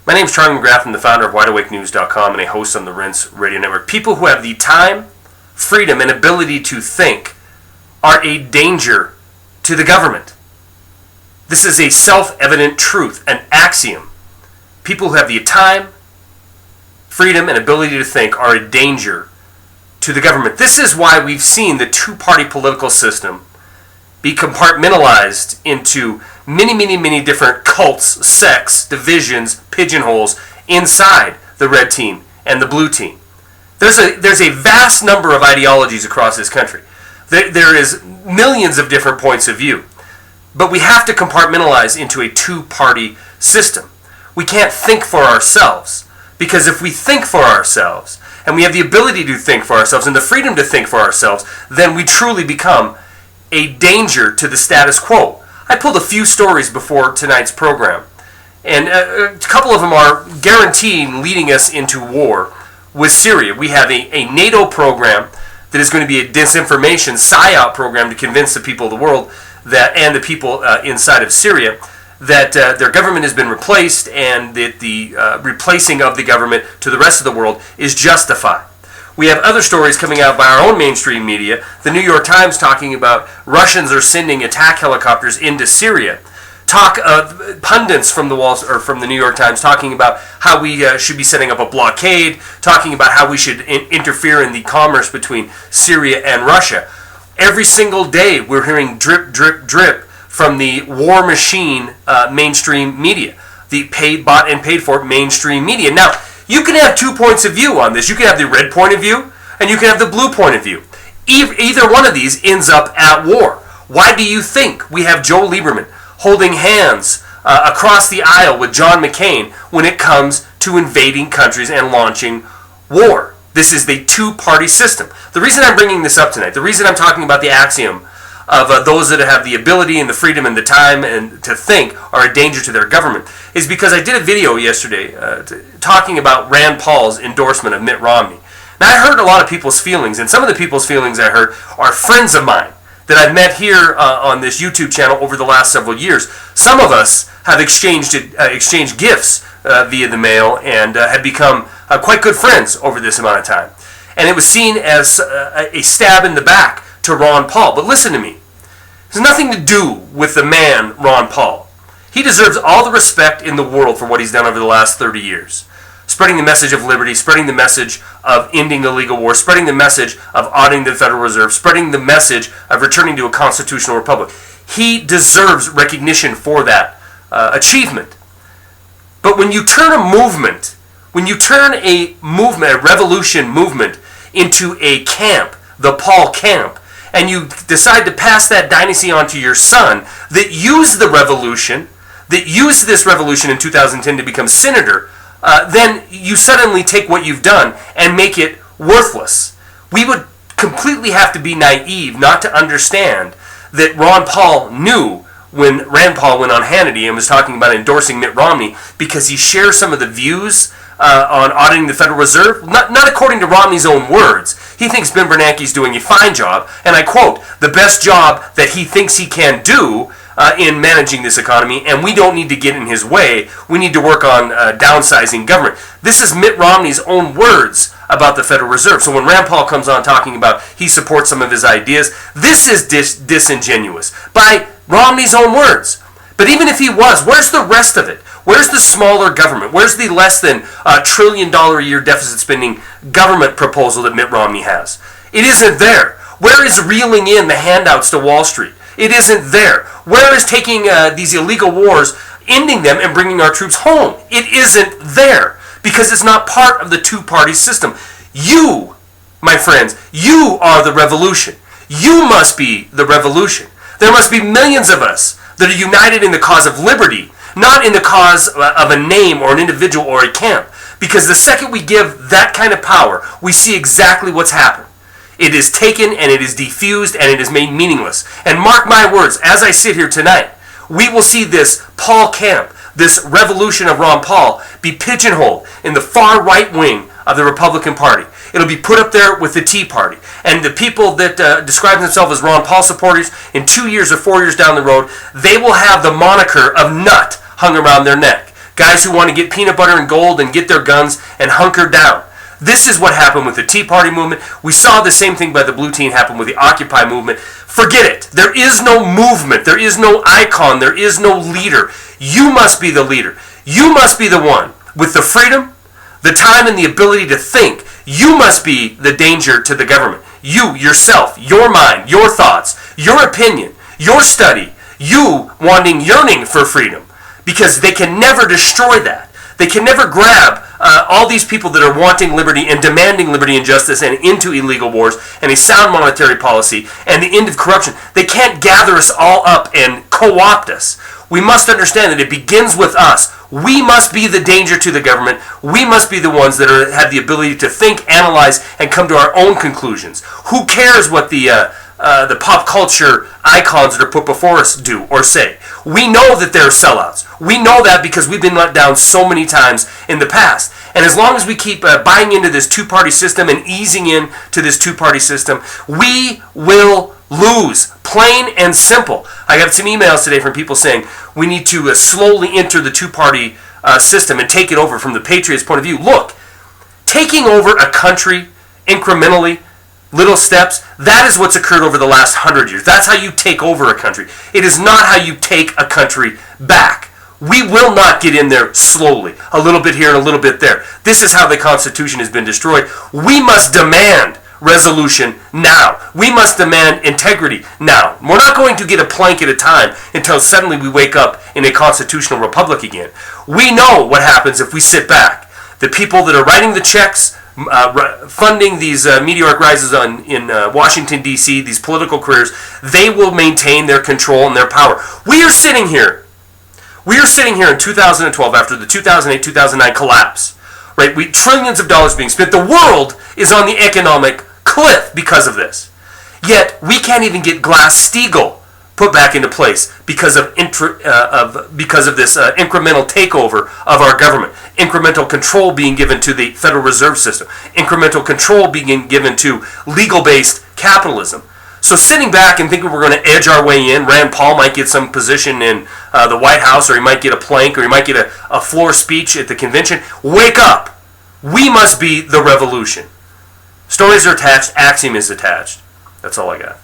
My name is Charlie McGrath. I'm the founder of WideAwakeNews.com and a host on the Rinse Radio Network. People who have the time, freedom, and ability to think are a danger to the government. This is a self-evident truth, an axiom. People who have the time, freedom, and ability to think are a danger to the government. This is why we've seen the two-party political system be compartmentalized into many different cults, sects, divisions, pigeonholes inside the red team and the blue team. There's a vast number of ideologies across this country. There is millions of different points of view. But we have to compartmentalize into a two-party system. We can't think for ourselves, because if we think for ourselves, and we have the ability to think for ourselves and the freedom to think for ourselves, then we truly become a danger to the status quo. I pulled a few stories before tonight's program, and a couple of them are guaranteeing leading us into war with Syria. We have a NATO program that is going to be a disinformation psyop program to convince the people of the world that, and the people inside of Syria, that their government has been replaced and that the replacing of the government to the rest of the world is justified. We have other stories coming out by our own mainstream media. The New York Times talking about Russians are sending attack helicopters into Syria. Pundits from the New York Times talking about how we should be setting up a blockade, talking about how we should interfere in the commerce between Syria and Russia. Every single day we're hearing drip, drip, drip from the war machine mainstream media, the bought and paid for mainstream media. Now, you can have 2 points of view on this. You can have the red point of view, and you can have the blue point of view. Either one of these ends up at war. Why do you think we have Joe Lieberman holding hands across the aisle with John McCain when it comes to invading countries and launching war? This is the two-party system. The reason I'm bringing this up tonight, the reason I'm talking about the axiom of those that have the ability and the freedom and the time and to think are a danger to their government, is because I did a video yesterday talking about Rand Paul's endorsement of Mitt Romney. Now, I heard a lot of people's feelings, and some of the people's feelings I heard are friends of mine that I've met here on this YouTube channel over the last several years. Some of us have exchanged gifts via the mail and have become quite good friends over this amount of time. And it was seen as a stab in the back to Ron Paul. But listen to me. It has nothing to do with the man, Ron Paul. He deserves all the respect in the world for what he's done over the last 30 years. Spreading the message of liberty, spreading the message of ending illegal war, spreading the message of auditing the Federal Reserve, spreading the message of returning to a constitutional republic. He deserves recognition for that achievement. But when you turn a movement, a revolution movement, into a camp, the Paul camp, and you decide to pass that dynasty on to your son that used this revolution in 2010 to become senator, then you suddenly take what you've done and make it worthless. We would completely have to be naive not to understand that Ron Paul knew when Rand Paul went on Hannity and was talking about endorsing Mitt Romney because he shares some of the views on auditing the Federal Reserve, not according to Romney's own words. He thinks Ben Bernanke's doing a fine job, and I quote, the best job that he thinks he can do in managing this economy, and we don't need to get in his way. We need to work on downsizing government. This is Mitt Romney's own words about the Federal Reserve. So when Rand Paul comes on talking about he supports some of his ideas, this is disingenuous by Romney's own words. But even if he was, where's the rest of it? Where's the smaller government? Where's the less than $1 trillion a year deficit spending government proposal that Mitt Romney has? It isn't there. Where is reeling in the handouts to Wall Street? It isn't there. Where is taking these illegal wars, ending them, and bringing our troops home? It isn't there because it's not part of the two-party system. You, my friends, you are the revolution. You must be the revolution. There must be millions of us that are united in the cause of liberty, not in the cause of a name or an individual or a camp. Because the second we give that kind of power, we see exactly what's happened. It is taken and it is diffused and it is made meaningless. And mark my words, as I sit here tonight, we will see this Paul camp, this revolution of Ron Paul, be pigeonholed in the far right wing of the Republican Party. It'll be put up there with the Tea Party. And the people that describe themselves as Ron Paul supporters, in 2 years or 4 years down the road, they will have the moniker of nut hung around their neck. Guys who want to get peanut butter and gold and get their guns and hunker down. This is what happened with the Tea Party movement. We saw the same thing by the Blue Team happen with the Occupy movement. Forget it. There is no movement. There is no icon. There is no leader. You must be the leader. You must be the one with the freedom, the time, and the ability to think. You must be the danger to the government. You, yourself, your mind, your thoughts, your opinion, your study, you wanting, yearning for freedom. Because they can never destroy that. They can never grab all these people that are wanting liberty and demanding liberty and justice and into illegal wars and a sound monetary policy and the end of corruption. They can't gather us all up and co-opt us. We must understand that it begins with us. We must be the danger to the government. We must be the ones that have the ability to think, analyze, and come to our own conclusions. Who cares what the pop culture icons that are put before us do or say? We know that they're sellouts. We know that because we've been let down so many times in the past. And as long as we keep buying into this two-party system and easing in to this two-party system, we will lose. Plain and simple. I got some emails today from people saying we need to slowly enter the two-party system and take it over from the Patriots' point of view. Look, taking over a country incrementally, little steps, that is what's occurred over the last 100 years. That's how you take over a country. It is not how you take a country back. We will not get in there slowly, a little bit here and a little bit there. This is how the Constitution has been destroyed. We must demand resolution now. We must demand integrity now. We're not going to get a plank at a time until suddenly we wake up in a constitutional republic again. We know what happens if we sit back. The people that are writing the checks, funding these meteoric rises in Washington, D.C., these political careers, they will maintain their control and their power. We are sitting here in 2012 after the 2008-2009 collapse. Right? Trillions of dollars being spent. The world is on the economic cliff because of this. Yet, we can't even get Glass-Steagall put back into place because of this incremental takeover of our government, incremental control being given to the Federal Reserve System, incremental control being given to legal-based capitalism. So sitting back and thinking we're going to edge our way in, Rand Paul might get some position in the White House, or he might get a plank, or he might get a floor speech at the convention. Wake up! We must be the revolution. Stories are attached, Axiom is attached. That's all I got.